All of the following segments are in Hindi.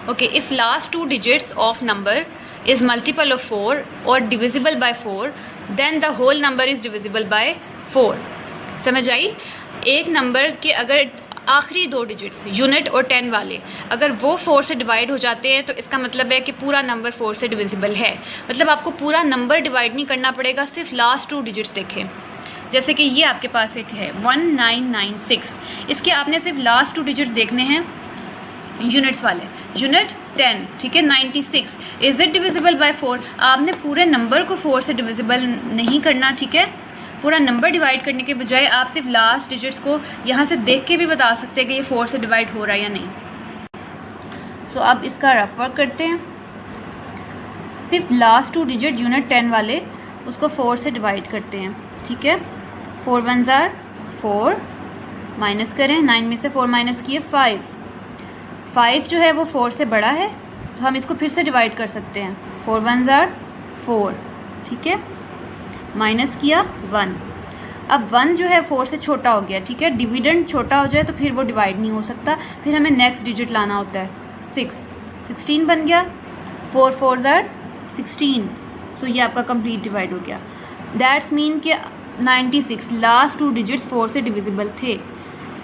Okay, if last two digits of number is multiple of 4 और divisible by 4 then the whole number is divisible by 4। समझ आई? एक नंबर के अगर आखिरी दो डिजिट्स यूनिट और 10 वाले अगर वो 4 से डिवाइड हो जाते हैं तो इसका मतलब है कि पूरा नंबर 4 से डिविजिबल है। मतलब आपको पूरा नंबर डिवाइड नहीं करना पड़ेगा, सिर्फ लास्ट टू डिजिट्स देखें। जैसे कि ये आपके पास एक है 1996, इसके आपने सिर्फ लास्ट टू डिजिट्स देखने हैं यूनिट्स वाले। यूनिट 10, ठीक है, 96 इज इट डिविजिबल बाय 4। आपने पूरे नंबर को 4 से डिविजिबल नहीं करना, ठीक है। पूरा नंबर डिवाइड करने के बजाय आप सिर्फ लास्ट डिजिट्स को यहाँ से देख के भी बता सकते हैं कि ये 4 से डिवाइड हो रहा है या नहीं। सो अब इसका रफ वर्क करते हैं। सिर्फ लास्ट टू डिजिट यूनिट 10 वाले उसको 4 से डिवाइड करते हैं, ठीक है। 4 1 ज़ार 4, माइनस करें, 9 में से 4 माइनस किए 5। 5 जो है वो 4 से बड़ा है तो हम इसको फिर से डिवाइड कर सकते हैं। 4 1 ज़ार 4, ठीक है, माइनस किया 1। अब 1 जो है 4 से छोटा हो गया, ठीक है। डिविडेंड छोटा हो जाए तो फिर वो डिवाइड नहीं हो सकता, फिर हमें नेक्स्ट डिजिट लाना होता है। 16 बन गया। 4 4 ज़ार 16। सो ये आपका कंप्लीट डिवाइड हो गया। दैट्स मीन कि 96 लास्ट टू डिजिट्स 4 से डिविजिबल थे,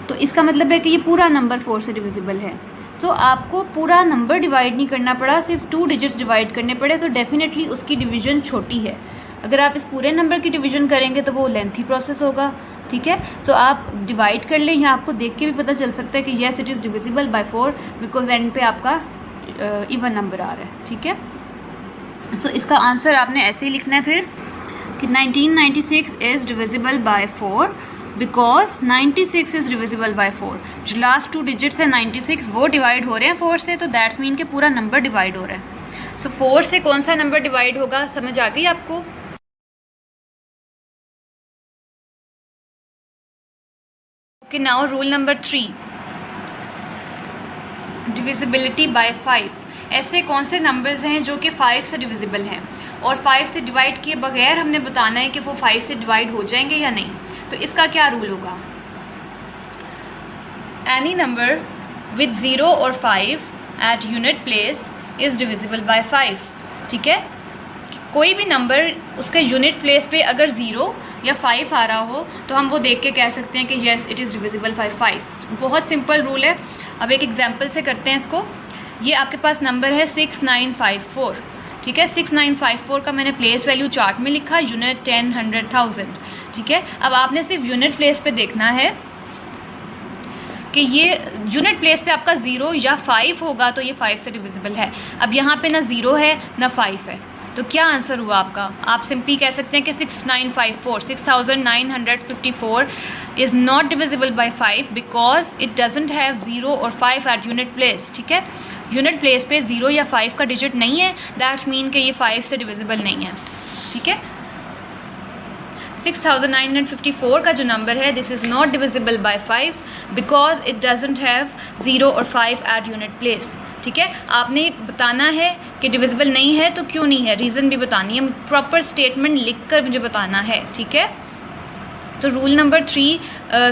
तो इसका मतलब है कि ये पूरा नंबर 4 से डिविजिबल है। तो आपको पूरा नंबर डिवाइड नहीं करना पड़ा, सिर्फ 2 डिजिट्स डिवाइड करने पड़े, तो डेफिनेटली उसकी डिवीजन छोटी है। अगर आप इस पूरे नंबर की डिवीजन करेंगे तो वो लेंथी प्रोसेस होगा, ठीक है। सो आप डिवाइड कर लें, यहाँ आपको देख के भी पता चल सकता है कि yes it is divisible by 4 because and पे आपका इवन नंबर आ रहा है, ठीक है। सो इसका आंसर आपने ऐसे ही लिखना है फिर कि 1996 is divisible by 4 because 96 is divisible by 4। जो लास्ट टू डिजिट्स है 96 वो डिवाइड हो रहे हैं 4 से, तो दैट्स मीन कि पूरा नंबर डिवाइड हो रहा है। सो 4 से कौन सा नंबर डिवाइड होगा, समझ आ गई आपको? Okay, now rule number 3, divisibility bye 5। ऐसे कौन से नंबर्स हैं जो कि 5 से डिविजिबल हैं और 5 से डिवाइड किए बगैर हमने बताना है कि वो 5 से डिवाइड हो जाएंगे या नहीं। तो इसका क्या रूल होगा? एनी नंबर विद 0 और 5 at unit place is divisible by 5, ठीक है। कोई भी नंबर उसके यूनिट प्लेस पे अगर 0 या 5 आ रहा हो तो हम वो देख के कह सकते हैं कि yes it is divisible by 5। बहुत सिंपल रूल है। अब एक एग्जांपल से करते हैं इसको। ये आपके पास नंबर है 6954, ठीक है। 6954 का मैंने प्लेस वैल्यू चार्ट में लिखा, यूनिट 10 100 1000, ठीक है। अब आपने सिर्फ यूनिट प्लेस पे देखना है कि ये यूनिट प्लेस पे आपका 0 या 5 होगा तो ये 5 से डिविजिबल है। अब यहाँ पे ना 0 है ना 5 है, तो क्या आंसर हुआ आपका? आप सिंपली कह सकते हैं कि 6954 is not divisible by 5 because it doesn't have 0 और 5 एट यूनिट प्लेस, ठीक है। यूनिट प्लेस पे 0 या 5 का डिजिट नहीं है, दैट्स मीन कि ये 5 से डिविजिबल नहीं है, ठीक है। 6954 का जो नंबर है this is not divisible by 5 because it doesn't have 0 और 5 एट यूनिट प्लेस, ठीक है। आपने बताना है कि डिविजिबल नहीं है तो क्यों नहीं है, रीज़न भी बतानी है, प्रॉपर स्टेटमेंट लिखकर मुझे बताना है, ठीक है। तो रूल नंबर 3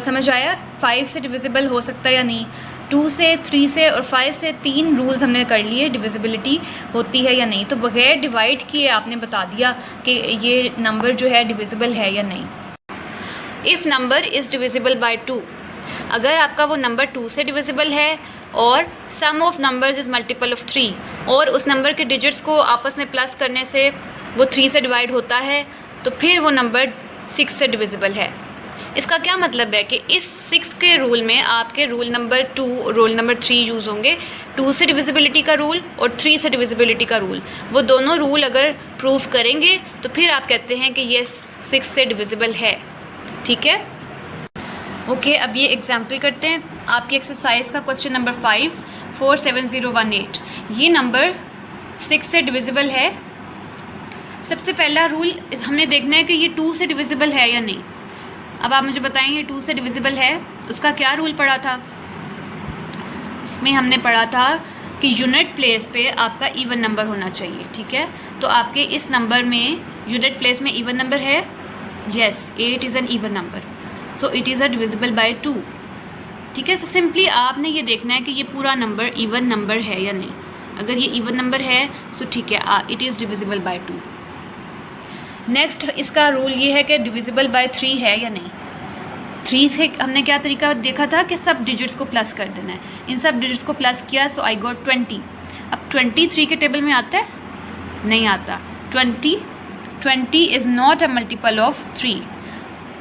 समझ आया? 5 से डिविजिबल हो सकता है या नहीं। 2 से, 3 से और 5 से 3 रूल्स हमने कर लिए, डिविजिबिलिटी होती है या नहीं। तो बगैर डिवाइड किए आपने बता दिया कि ये नंबर जो है डिविजिबल है या नहीं। If number is divisible bye 2, अगर आपका वो नंबर 2 से डिविजिबल है और sum of numbers is multiple of 3 और उस नंबर के डिजिट्स को आपस में प्लस करने से वो 3 से डिवाइड होता है, तो फिर वो नंबर 6 से डिविजिबल है। इसका क्या मतलब है कि इस 6 के रूल में आपके रूल नंबर 2 और रूल नंबर 3 यूज़ होंगे। 2 से डिविजिबिलिटी का रूल और 3 से डिविजिबिलिटी का रूल, वो दोनों रूल अगर प्रूव करेंगे तो फिर आप कहते हैं कि ये 6 से डिविजिबल है, ठीक है। ओके, अब ये एग्जाम्पल करते हैं। आपकी एक्सरसाइज का क्वेश्चन नंबर 5 47018, ये नंबर 6 से डिविजिबल है। सबसे पहला रूल हमने देखना है कि ये 2 से डिविजिबल है या नहीं। अब आप मुझे बताएंगे 2 से डिविजिबल है, उसका क्या रूल पढ़ा था? उसमें हमने पढ़ा था कि यूनिट प्लेस पे आपका इवन नंबर होना चाहिए, ठीक है। तो आपके इस नंबर में यूनिट प्लेस में इवन नंबर है, yes 8 is an even number, so it is a divisible by 2, ठीक है। सो सिंपली आपने ये देखना है कि ये पूरा नंबर इवन नंबर है या नहीं। अगर ये इवन नंबर है तो ठीक है, it is divisible bye 2। Next इसका रूल ये है कि डिविजिबल बाय 3 है या नहीं। 3 से हमने क्या तरीका देखा था कि सब डिजिट्स को प्लस कर देना है। इन सब डिजिट्स को प्लस किया, सो आई गॉट 20। अब 23 के टेबल में आता है? नहीं आता। 20 is not a multiple of 3।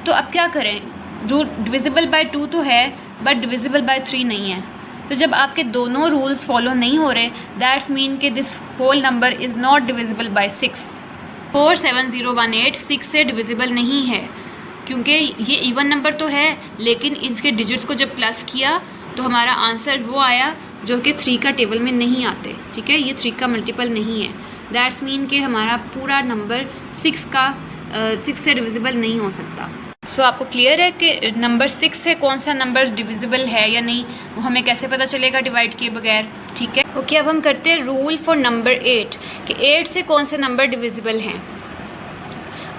तो अब क्या करें, रूल डिविजिबल बाय 2 तो है बट डिविजिबल बाय 3 नहीं है। तो जब आपके दोनों रूल्स फॉलो नहीं हो रहे, दैट्स मीन कि this whole number is not divisible by 6। 47018 6 से डिविजिबल नहीं है, क्योंकि ये इवन नंबर तो है लेकिन इसके डिजिट्स को जब प्लस किया तो हमारा आंसर वो आया जो कि 3 का टेबल में नहीं आते। ठीक है, ये 3 का मल्टीपल नहीं है। दैट्स मीन कि हमारा पूरा नंबर 6 से डिविजिबल नहीं हो सकता। सो आपको क्लियर है कि नंबर 6 से कौन सा नंबर डिविजिबल है या नहीं, वो हमें कैसे पता चलेगा डिवाइड किए बगैर। ठीक है, ओके। अब हम करते हैं रूल फॉर नंबर 8 कि 8 से कौन से नंबर डिविजिबल हैं।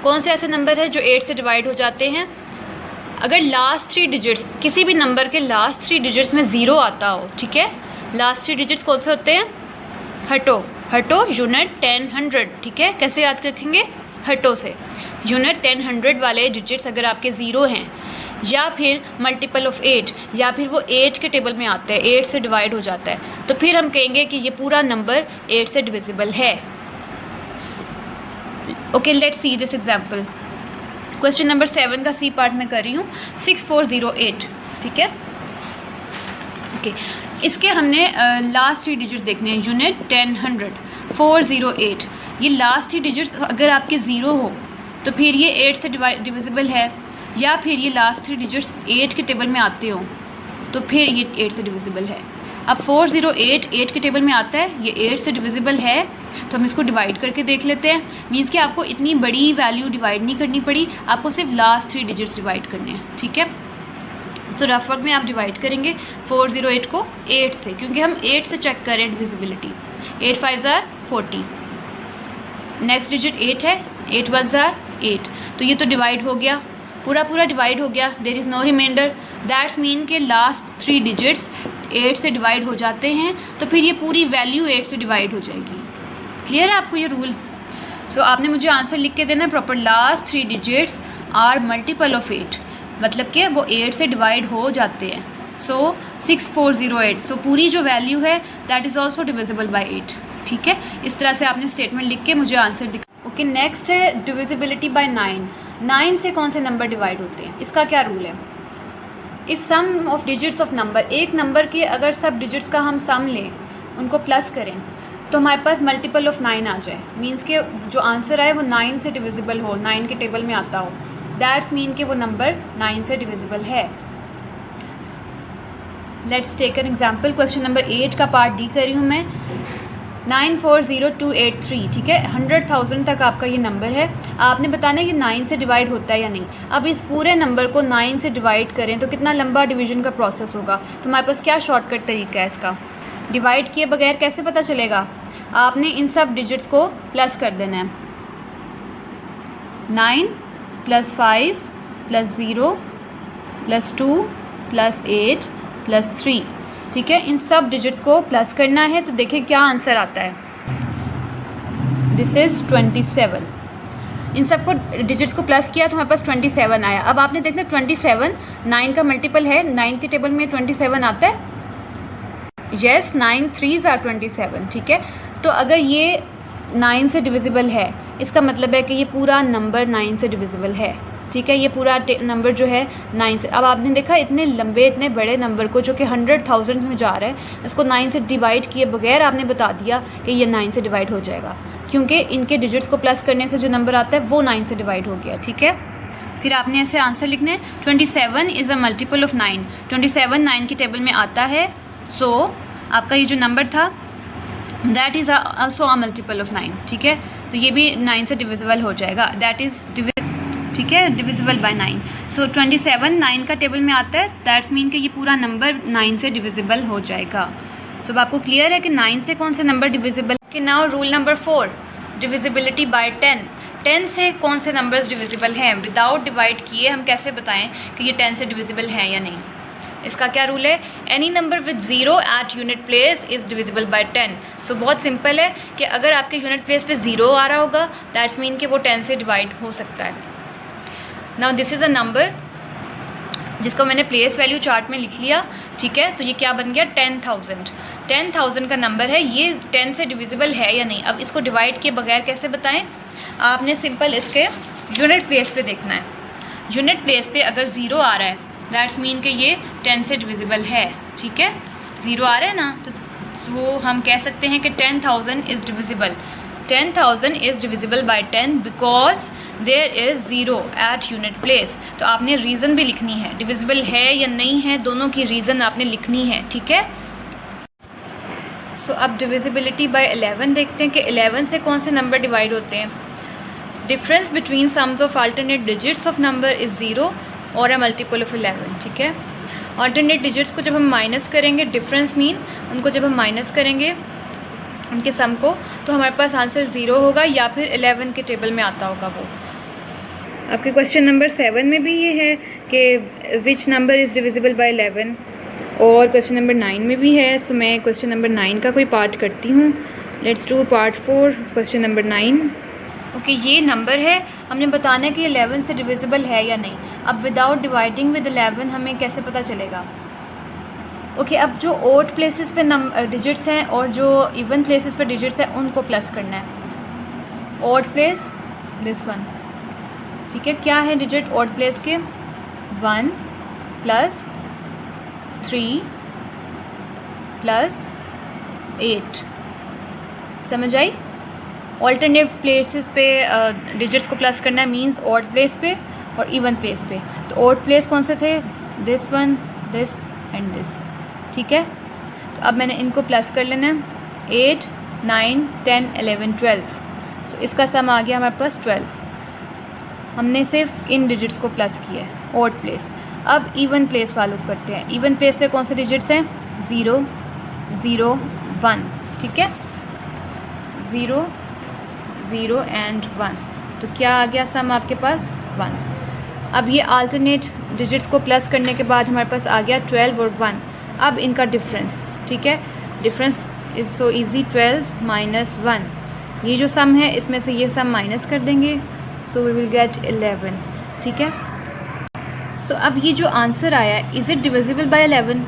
कौन से ऐसे नंबर हैं जो 8 से डिवाइड हो जाते हैं? अगर लास्ट 3 डिजिट्स, किसी भी नंबर के लास्ट 3 डिजिट्स में 0 आता हो। ठीक है, लास्ट 3 डिजिट्स कौन से होते हैं? हटो यूनिट 10 100। ठीक है, कैसे याद रखेंगे? हटो से यूनिट 10 100 वाले डिजिट्स अगर आपके 0 हैं या फिर मल्टीपल ऑफ 8 या फिर वो 8 के टेबल में आता है, 8 से डिवाइड हो जाता है, तो फिर हम कहेंगे कि ये पूरा नंबर 8 से डिविजिबल है। Okay, let's see this example. Question number 7 का सी पार्ट में कर रही हूँ। 6408। ठीक है, ओके। इसके हमने लास्ट 3 डिजिट्स देखने हैं। यूनिट 10 100 408। ये लास्ट 3 डिजिट्स अगर आपके 0 हो तो फिर ये 8 से डिविजिबल है, या फिर ये लास्ट 3 डिजिट्स 8 के टेबल में आते हो तो फिर ये 8 से डिविजिबल है। अब 408 8 के टेबल में आता है, ये 8 से डिविजिबल है, तो हम इसको डिवाइड करके देख लेते हैं। मीन्स कि आपको इतनी बड़ी वैल्यू डिवाइड नहीं करनी पड़ी, आपको सिर्फ लास्ट 3 डिजिट्स डिवाइड करने हैं। ठीक है, तो रफ वर्क में आप डिवाइड करेंगे 408 को 8 से, क्योंकि हम 8 से चेक करें डिविजिबिलिटी। 8 5 ज़ार 40, नेक्स्ट डिजिट 8 है, 8 1 ज़ार 8, तो ये तो डिवाइड हो गया, पूरा डिवाइड हो गया। There is no reminder. That's mean के लास्ट 3 डिजिट्स 8 से डिवाइड हो जाते हैं, तो फिर ये पूरी वैल्यू 8 से डिवाइड हो जाएगी। क्लियर है आपको ये रूल? सो आपने मुझे आंसर लिख के देना है proper. Last 3 digits are multiple of 8, मतलब कि वो 8 से डिवाइड हो जाते हैं। सो 6408, सो पूरी जो वैल्यू है that is also divisible by 8। ठीक है, इस तरह से आपने स्टेटमेंट लिख के मुझे आंसर दिखा। ओके, नेक्स्ट है डिविजिबिलिटी बाय 9। 9 से कौन से नंबर डिवाइड होते हैं? इसका क्या रूल है? If sum of digits of number, एक नंबर के अगर सब डिजिट्स का हम सम लें, उनको प्लस करें, तो हमारे पास मल्टीपल ऑफ 9 आ जाए। मीन्स के जो आंसर आए वो 9 से डिविजिबल हो, 9 के टेबल में आता हो, दैट्स मीन कि वो नंबर 9 से डिविजिबल है। Let's take an example. Question number 8 का पार्ट डी कर रही हूँ मैं। 940283। ठीक है, 100,000 तक आपका ये नंबर है। आपने बताना है कि 9 से डिवाइड होता है या नहीं। अब इस पूरे नंबर को 9 से डिवाइड करें तो कितना लंबा डिवीजन का प्रोसेस होगा। तो हमारे पास क्या शॉर्टकट तरीका है इसका? डिवाइड किए बगैर कैसे पता चलेगा? आपने इन सब डिजिट्स को प्लस कर देना है। 9 + 5 + 0 + 2 + 8 + 3। ठीक है, इन सब डिजिट्स को प्लस करना है, तो देखिए क्या आंसर आता है। This is 27। इन सबको डिजिट्स को प्लस किया तो हमारे पास 27 आया। अब आपने देखना 27 9 का मल्टीपल है, 9 के टेबल में 27 आता है। Yes, 9 3s are 27। ठीक है, तो अगर ये 9 से डिविजिबल है, इसका मतलब है कि ये पूरा नंबर 9 से डिविजिबल है। ठीक है, ये पूरा नंबर जो है 9 से। अब आपने देखा इतने लंबे इतने बड़े नंबर को जो कि 100,000 में जा रहा है, इसको 9 से डिवाइड किए बगैर आपने बता दिया कि ये 9 से डिवाइड हो जाएगा, क्योंकि इनके डिजिट्स को प्लस करने से जो नंबर आता है वो 9 से डिवाइड हो गया। ठीक है, फिर आपने ऐसे आंसर लिखना है 27 इज़ अ मल्टीपल ऑफ 9। 27 9 के टेबल में आता है, सो आपका ये जो नंबर था that is also a multiple of 9। ठीक है, तो ये भी 9 से डिविजिबल हो जाएगा, दैट इज़ ठीक है डिविजिबल बाय 9। सो 27 9 का टेबल में आता है, दैट्स मीन कि ये पूरा नंबर 9 से डिविजिबल हो जाएगा। तो आपको क्लियर है कि 9 से कौन से नंबर डिविजिबल कि now rule number 4, divisibility bye 10। 10 से कौन से नंबर्स डिविजिबल हैं? विदाउट डिवाइड किए हम कैसे बताएं कि ये 10 से डिविजिबल हैं या नहीं? इसका क्या रूल है? Any number with 0 at unit place is divisible by 10। So बहुत सिंपल है कि अगर आपके यूनिट प्लेस पे 0 आ रहा होगा दैट्स मीन कि वो 10 से डिवाइड हो सकता है। Now this is a number जिसको मैंने प्लेस वैल्यू चार्ट में लिख लिया, ठीक है। तो ये क्या बन गया? 10,000 का नंबर है, ये 10 से डिविजिबल है या नहीं। अब इसको डिवाइड किए बगैर कैसे बताएं? आपने सिंपल इसके यूनिट प्लेस पे देखना है। यूनिट प्लेस पे अगर 0 आ रहा है दैट्स मीन कि ये 10 से डिविजिबल है, ठीक है। 0 आ रहा है ना, तो हम कह सकते हैं कि 10,000 is divisible. 10,000 is divisible by 10 because there is 0 at unit place. तो आपने रीज़न भी लिखनी है, डिविजिबल है या नहीं है दोनों की रीज़न आपने लिखनी है, ठीक है। सो अब डिविजिबिलिटी बाय 11 देखते हैं कि 11 से कौन से नंबर डिवाइड होते हैं। Difference between sums of alternate digits of number is 0 और अ मल्टीपल ऑफ 11, ठीक है। अल्टरनेट डिजिट्स को जब हम माइनस करेंगे, डिफरेंस मीन उनको जब हम माइनस करेंगे उनके सम को, तो हमारे पास आंसर 0 होगा या फिर 11 के टेबल में आता होगा वो। आपके क्वेश्चन नंबर 7 में भी ये है कि which number is divisible bye 11, और क्वेश्चन नंबर 9 में भी है। सो मैं क्वेश्चन नंबर 9 का कोई पार्ट करती हूँ। Let's do part 4 question number 9। Okay, ये नंबर है, हमने बताना है कि 11 से डिविजिबल है या नहीं। अब विदाउट डिवाइडिंग विद 11 हमें कैसे पता चलेगा? ओके, अब जो ओड प्लेसेस पे डिजिट्स हैं और जो इवन प्लेसेस पे डिजिट्स हैं उनको प्लस करना है। ओड प्लेस दिस वन, ठीक है। क्या है डिजिट ओड प्लेस के? 1 + 3 + 8। समझ आई? ऑल्टरनेट प्लेसेस पे डिजिट्स को प्लस करना है मींस ऑड प्लेस पे और इवन प्लेस पे। तो ऑड प्लेस कौन से थे? This one, this and this, ठीक है। तो अब मैंने इनको प्लस कर लेना है। 8, 9, 10, 11, 12। तो इसका सम आ गया हमारे पास 12। हमने सिर्फ इन डिजिट्स को प्लस किया है, ऑड प्लेस। अब इवन प्लेस वालों करते हैं। इवन प्लेस पे कौन से डिजिट्स हैं? 0, 0, 1, ठीक है। 0, 0 एंड 1। तो क्या आ गया सम आपके पास? 1। अब ये अल्टरनेट डिजिट्स को प्लस करने के बाद हमारे पास आ गया 12 और 1। अब इनका डिफरेंस, ठीक है। Difference is so easy, 12 - 1। ये जो सम है इसमें से ये सम माइनस कर देंगे, सो वी विल गेट 11, ठीक है। सो अब ये जो आंसर आया, is it divisible by 11?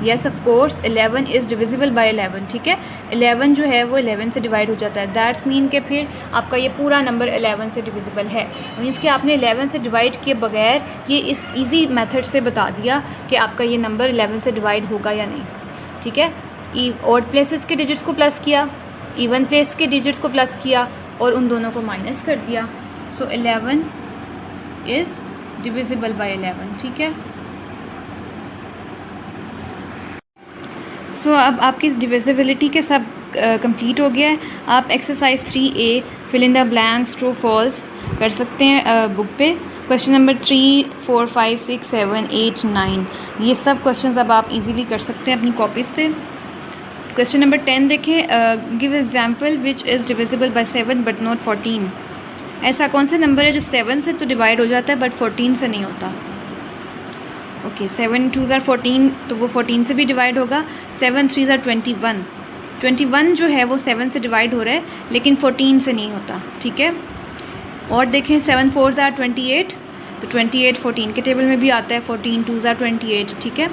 Yes of course 11 is divisible bye 11, ठीक है। 11 जो है वो 11 से डिवाइड हो जाता है। दैट्स मीन के फिर आपका ये पूरा नंबर 11 से डिविजिबल है। मीन्स कि आपने 11 से डिवाइड किए बगैर ये इस इजी मेथड से बता दिया कि आपका ये नंबर 11 से डिवाइड होगा या नहीं, ठीक है। ऑड प्लेसेस के डिजिट्स को प्लस किया, इवन प्लेस के डिजिट्स को प्लस किया और उन दोनों को माइनस कर दिया। सो 11 इज़ डिविजिबल बाय 11, ठीक है। सो अब आपकी डिविजिबिलिटी के सब कंप्लीट हो गया है। आप exercise 3A fill in the blanks true false कर सकते हैं बुक पे। क्वेश्चन नंबर 3, 4, 5, 6, 7, 8, 9 ये सब क्वेश्चंस अब आप इजीली कर सकते हैं अपनी कॉपीज़ पे। क्वेश्चन नंबर 10 देखें। Give example which is divisible bye 7 but not 14। ऐसा कौन सा नंबर है जो 7 से तो डिवाइड हो जाता है बट 14 से नहीं होता? ओके, 7 2s are 14, तो वो 14 से भी डिवाइड होगा। 7 3s are 21। 21 जो है वो 7 से डिवाइड हो रहा है लेकिन 14 से नहीं होता, ठीक है। और देखें 7 4s are 28, तो 28 14 के टेबल में भी आता है। 14 2s are 28, ठीक है।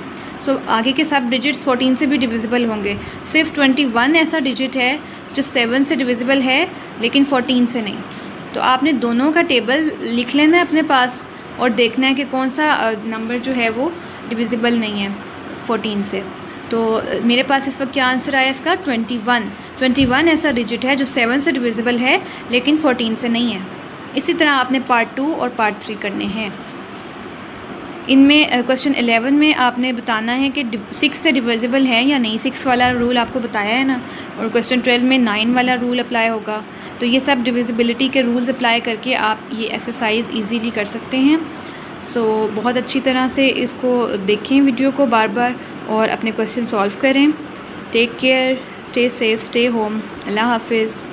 सो आगे के सब डिजिट्स 14 से भी डिविजिबल होंगे। सिर्फ 21 ऐसा डिजिट है जो 7 से डिविजिबल है लेकिन 14 से नहीं। तो आपने दोनों का टेबल लिख लेना है अपने पास और देखना है कि कौन सा नंबर जो है वो डिविजिबल नहीं है 14 से। तो मेरे पास इस वक्त क्या आंसर आया इसका? 21। 21 ऐसा डिजिट है जो 7 से डिविजिबल है लेकिन 14 से नहीं है। इसी तरह आपने पार्ट 2 और पार्ट 3 करने हैं। इनमें क्वेश्चन 11 में आपने बताना है कि 6 से डिविजिबल है या नहीं। 6 वाला रूल आपको बताया है ना। और क्वेश्चन 12 में 9 वाला रूल अप्लाई होगा। तो ये सब डिविजिबिलिटी के रूल्स अप्लाई करके आप ये एक्सरसाइज इजीली कर सकते हैं। सो बहुत अच्छी तरह से इसको देखें वीडियो को बार बार और अपने क्वेश्चन सॉल्व करें। Take care, stay safe, stay home. अल्लाह हाफिज़।